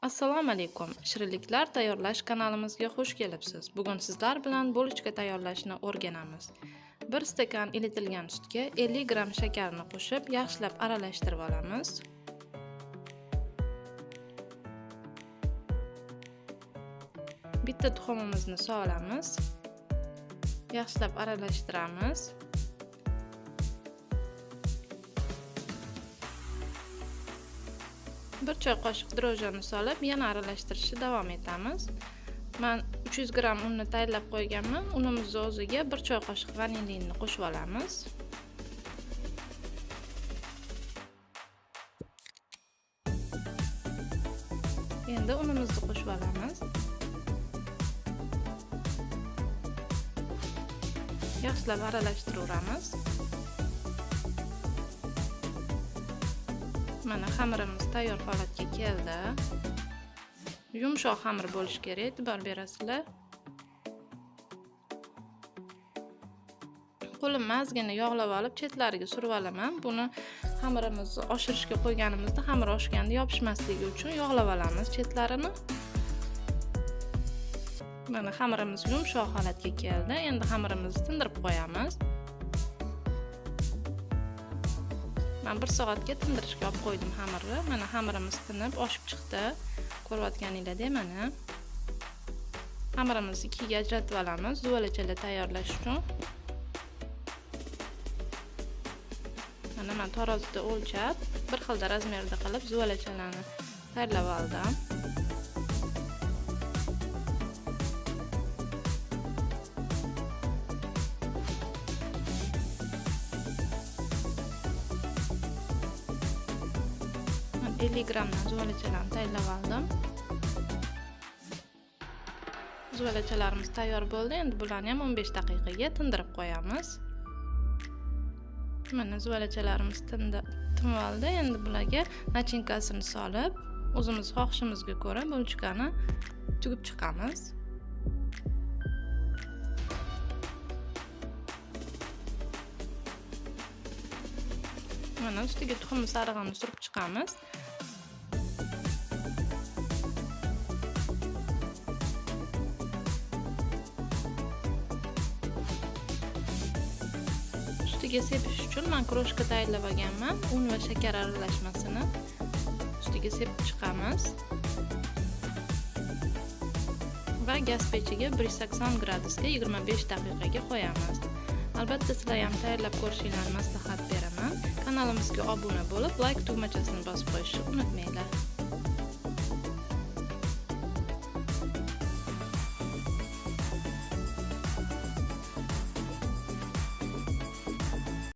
Assalomu alaykum. Shirinliklar tayyorlash kanalimizga xush kelibsiz. Bugun sizlar bilan bulochka tayyorlashni o'rganamiz. 1 stakan ilitilgan sutga 50 gram shakarni qo'shib, yaxshilab aralashtirib olamiz. Bitta tuxumimizni solamiz. Yaxshilab aralashtiramiz. Bir choy qoshiq drojjani solib, yana aralashtirishni davom etamiz. Men 300 gram unni tayyorlab qo'yganman. Unimizni o'ziga 1 choy qoshiq vanilini qo'shib olamiz. Endi unimizni qo'shib olamiz. Yaxshilab aralashtiraveramiz. Mana xamirimiz tayyor holatga keldi. Yumshoq xamir bo'lishi kerak, e'tibor berasizlar. Qo'limni ozgina yog'lab olib, chetlariga surib olaman. Buni xamirimizni oshirishga qo'yganimizda xamir oshganda yopishmasligi uchun yog'lab olamiz chetlarini. Mana xamirimiz yumshoq holatga keldi. Endi xamirimizni tindirib qo'yamiz. Men 1 soatga tindirishga olib qo'ydim xamirni. Mana xamirimiz tinib oshib chiqdi. Ko'rayotganinglardek mana. Xamirimizni ikkiga ajratib olamiz, zuvalachalar tayyorlash uchun. Mana men tarozida o'lchab, bir xil razmerda qilib zuvalachalarni tayyorlab oldim. Men 50 gramdan zuvalachalarni tayyorlab oldim. Zuvalachalarimiz tayyor bo'ldi. Endi bularni ham 15 daqiqaga tindirib qo'yamiz. Mana zuvalachalarimiz tinib oldi. Endi bularga nachinkasini solib, o'zimiz xohishimizga ko'ra bulochkani tugib chiqamiz. Mana ustiga tuxum sarig'ini surib chiqamiz. Ustiga sepish uchun men kroshka tayyorlab olganman. Un va shakar aralashmasini ustiga sepib chiqamiz. Va gaz pechiga 180 gradusga 25 daqiqaga qo'yamiz. Albatta sizlar ham tayyorlab ko'rishingizni maslahat beraman. Kanalimizga obuna bo'lib, like tugmachasini bosib qo'yishni unutmanglar.